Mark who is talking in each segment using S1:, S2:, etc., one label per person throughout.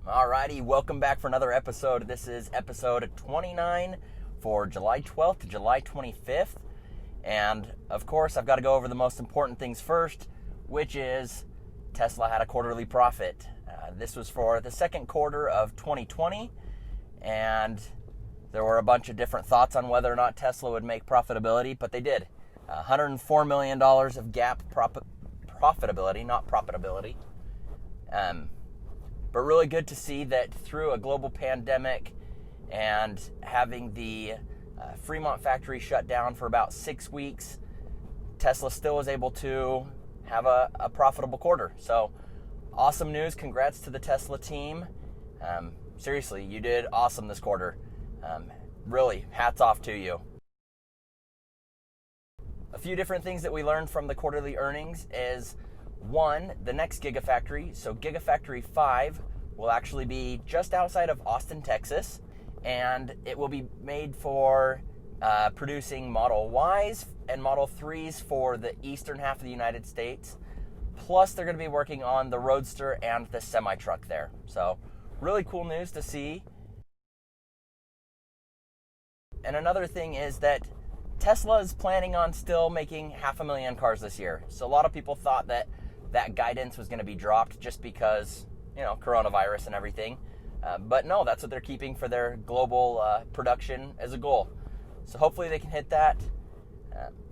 S1: Alrighty, welcome back for another episode. This is episode 29 for July 12th to July 25th. And of course, I've got to go over the most important things first, which is Tesla had a quarterly profit. This was for the second quarter of 2020, and there were a bunch of different thoughts on whether or not Tesla would make profitability, but they did. $104 million of GAAP profitability, not profitability. But really good to see that through a global pandemic and having the Fremont factory shut down for about 6 weeks, Tesla still was able to have a profitable quarter. So awesome news. Congrats to the Tesla team. Seriously, you did awesome this quarter. Really, hats off to you. A few different things that we learned from the quarterly earnings is, one, the next Gigafactory, so Gigafactory 5, will actually be just outside of Austin, Texas, and it will be made for producing Model Ys and Model 3s for the eastern half of the United States. Plus, they're going to be working on the Roadster and the semi-truck there. So, really cool news to see. And another thing is that Tesla is planning on still making 500,000 cars this year. So a lot of people thought that guidance was going to be dropped just because, coronavirus and everything. But no, that's what they're keeping for their global production as a goal. So hopefully they can hit that.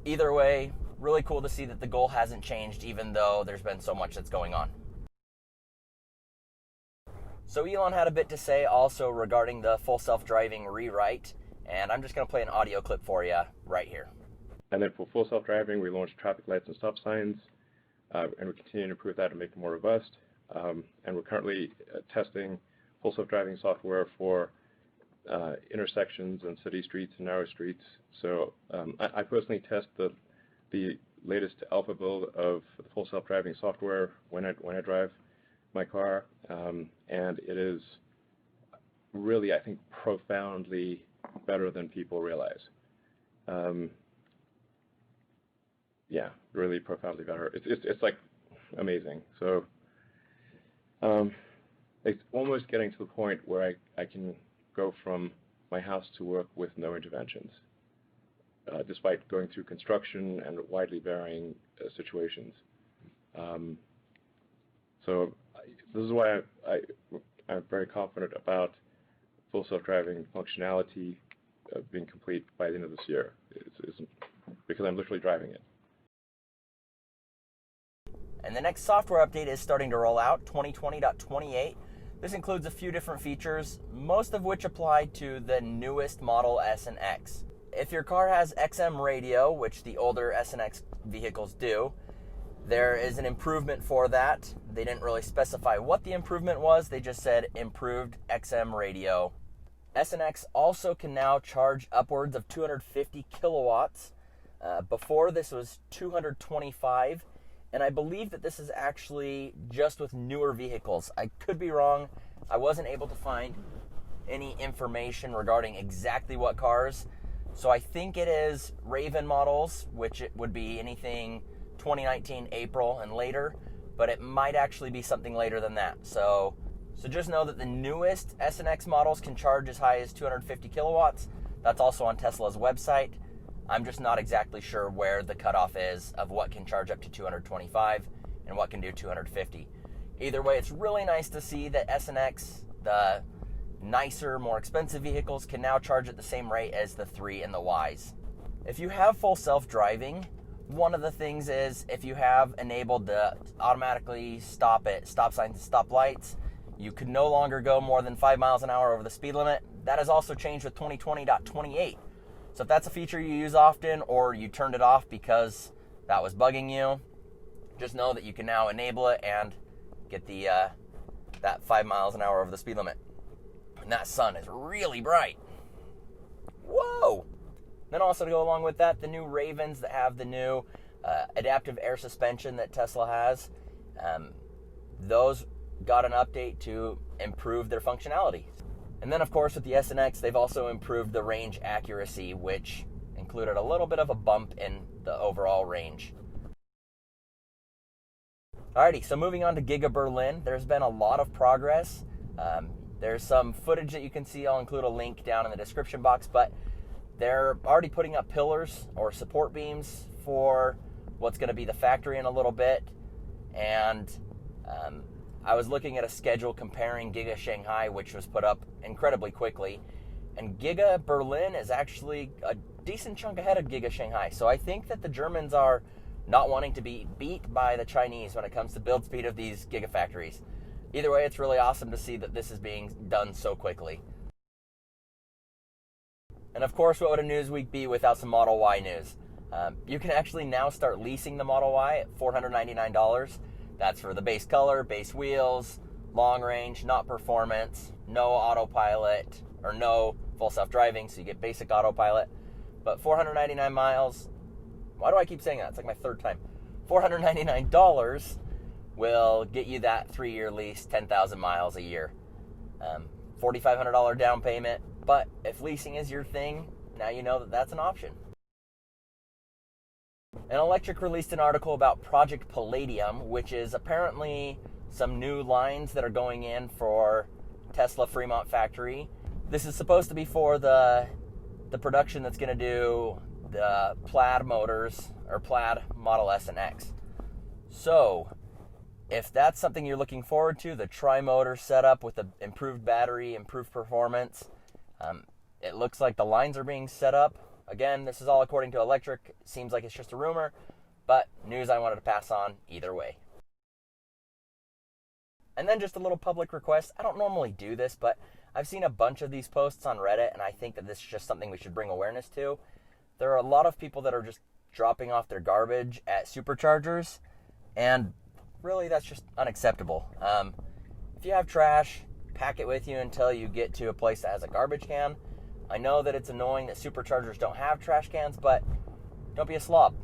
S1: Either way, really cool to see that the goal hasn't changed even though there's been so much that's going on. So Elon had a bit to say also regarding the full self-driving rewrite. And I'm just going to play an audio clip for you right here.
S2: And then for full self-driving, we launched traffic lights and stop signs, and we continue to improve that and make it more robust. And we're currently testing full self-driving software for intersections and city streets and narrow streets. So I personally test the latest alpha build of the full self-driving software when I drive my car, and it is really, I think, profoundly better than people realize. Really profoundly better. It's like amazing. So it's almost getting to the point where I can go from my house to work with no interventions, despite going through construction and widely varying situations. So this is why I'm very confident about full self-driving functionality being complete by the end of this year. It's because I'm literally driving it.
S1: And the next software update is starting to roll out, 2020.28. This includes a few different features, most of which apply to the newest Model S and X. If your car has XM radio, which the older S and X vehicles do, there is an improvement for that. They didn't really specify what the improvement was, they just said improved XM radio. S and X also can now charge upwards of 250 kilowatts. Before this was 225, and I believe that this is actually just with newer vehicles. I could be wrong. I wasn't able to find any information regarding exactly what cars. So I think it is Raven models, which it would be anything 2019 April and later, but it might actually be something later than that. So just know that the newest S and X models can charge as high as 250 kilowatts. That's also on Tesla's website. I'm just not exactly sure where the cutoff is of what can charge up to 225 and what can do 250. Either way, it's really nice to see that S and X, the nicer, more expensive vehicles, can now charge at the same rate as the 3 and the Ys. If you have full self-driving, one of the things is if you have enabled the automatically stop at stop signs and stop lights, you could no longer go more than 5 miles an hour over the speed limit. That has also changed with 2020.28. So if that's a feature you use often or you turned it off because that was bugging you, just know that you can now enable it and get the that 5 miles an hour over the speed limit. And that sun is really bright. Whoa! Then also to go along with that, the new Ravens that have the new adaptive air suspension that Tesla has, those got an update to improve their functionality. And then, of course, with the S and X, they've also improved the range accuracy, which included a little bit of a bump in the overall range. Alrighty, so moving on to Giga Berlin, there's been a lot of progress. There's some footage that you can see. I'll include a link down in the description box, but they're already putting up pillars or support beams for what's going to be the factory in a little bit. And I was looking at a schedule comparing Giga Shanghai, which was put up incredibly quickly, and Giga Berlin is actually a decent chunk ahead of Giga Shanghai. So I think that the Germans are not wanting to be beat by the Chinese when it comes to build speed of these gigafactories. Either way, it's really awesome to see that this is being done so quickly. And of course, what would a news week be without some Model Y news? You can actually now start leasing the Model Y at $499. That's for the base color, base wheels, long range, not performance, no autopilot, or no full self-driving, so you get basic autopilot. But 499 miles, why do I keep saying that? It's like my third time. $499 will get you that 3-year lease, 10,000 miles a year. $4,500 down payment, but if leasing is your thing, now you know that that's an option. An Electric released an article about Project Palladium, which is apparently some new lines that are going in for Tesla Fremont factory. This is supposed to be for the production that's going to do the Plaid motors, or Plaid Model S and X. So, if that's something you're looking forward to, the tri-motor setup with the improved battery, improved performance, it looks like the lines are being set up. Again, this is all according to Electric. Seems like it's just a rumor, but news I wanted to pass on either way. And then just a little public request. I don't normally do this, but I've seen a bunch of these posts on Reddit, and I think that this is just something we should bring awareness to. There are a lot of people that are just dropping off their garbage at Superchargers, and really that's just unacceptable. If you have trash, pack it with you until you get to a place that has a garbage can. I know that it's annoying that Superchargers don't have trash cans, but don't be a slob.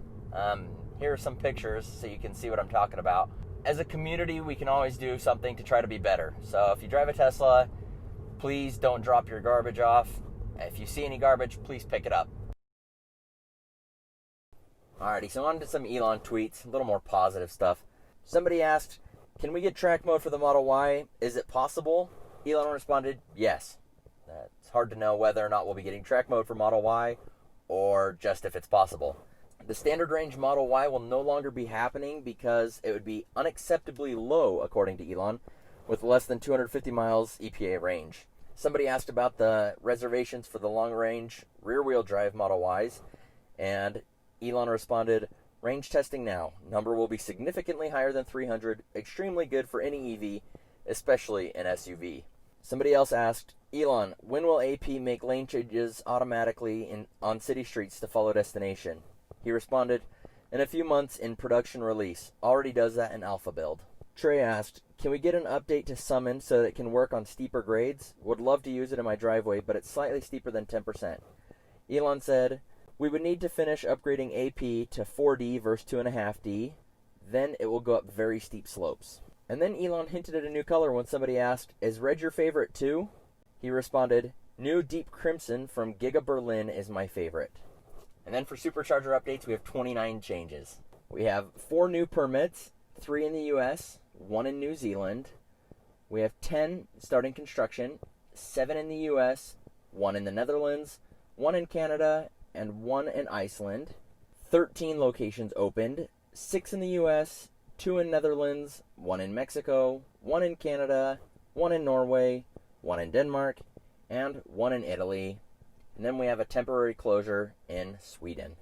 S1: Here are some pictures so you can see what I'm talking about. As a community, we can always do something to try to be better. So if you drive a Tesla, please don't drop your garbage off. If you see any garbage, please pick it up. Alrighty, so on to some Elon tweets, a little more positive stuff. Somebody asked, can we get track mode for the Model Y? Is it possible? Elon responded, yes. It's hard to know whether or not we'll be getting track mode for Model Y, or just if it's possible. The standard range Model Y will no longer be happening because it would be unacceptably low, according to Elon, with less than 250 miles EPA range. Somebody asked about the reservations for the long-range rear-wheel drive Model Ys, and Elon responded, range testing now. Number will be significantly higher than 300, extremely good for any EV, especially an SUV. Somebody else asked, Elon, when will AP make lane changes automatically on city streets to follow destination? He responded, in a few months in production release. Already does that in alpha build. Trey asked, can we get an update to Summon so that it can work on steeper grades? Would love to use it in my driveway, but it's slightly steeper than 10%. Elon said, we would need to finish upgrading AP to 4D versus 2.5D. Then it will go up very steep slopes. And then Elon hinted at a new color when somebody asked, is red your favorite too? He responded, new deep crimson from Giga Berlin is my favorite. And then for Supercharger updates, we have 29 changes. We have 4 new permits, 3 in the US, 1 in New Zealand. We have 10 starting construction, 7 in the US, 1 in the Netherlands, 1 in Canada, and 1 in Iceland. 13 locations opened, 6 in the US, 2 in Netherlands, 1 in Mexico, 1 in Canada, 1 in Norway, 1 in Denmark, and 1 in Italy. And then we have a temporary closure in Sweden.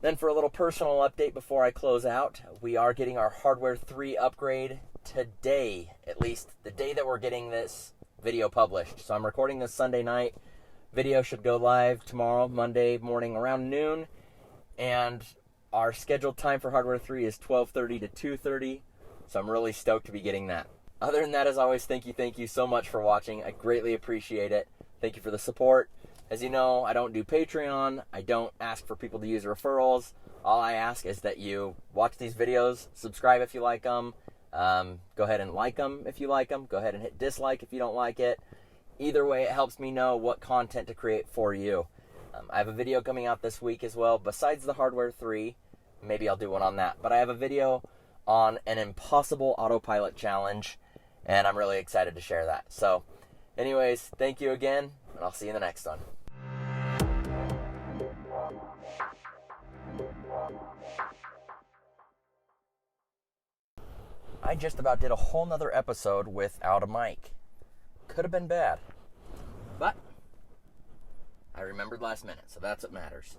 S1: Then for a little personal update before I close out, we are getting our Hardware 3 upgrade today, at least the day that we're getting this video published. So I'm recording this Sunday night. Video should go live tomorrow, Monday morning around noon. And our scheduled time for Hardware 3 is 12:30 to 2:30. So I'm really stoked to be getting that. Other than that, as always, thank you so much for watching. I greatly appreciate it. Thank you for the support. As you know, I don't do Patreon. I don't ask for people to use referrals. All I ask is that you watch these videos, subscribe if you like them, go ahead and like them if you like them, go ahead and hit dislike if you don't like it. Either way, it helps me know what content to create for you. I have a video coming out this week as well, besides the Hardware 3. Maybe I'll do one on that. But I have a video on an impossible autopilot challenge, And I'm really excited to share that. So anyways, thank you again, and I'll see you in the next one. I just about did a whole nother episode without a mic. Could have been bad. But I remembered last minute, so that's what matters.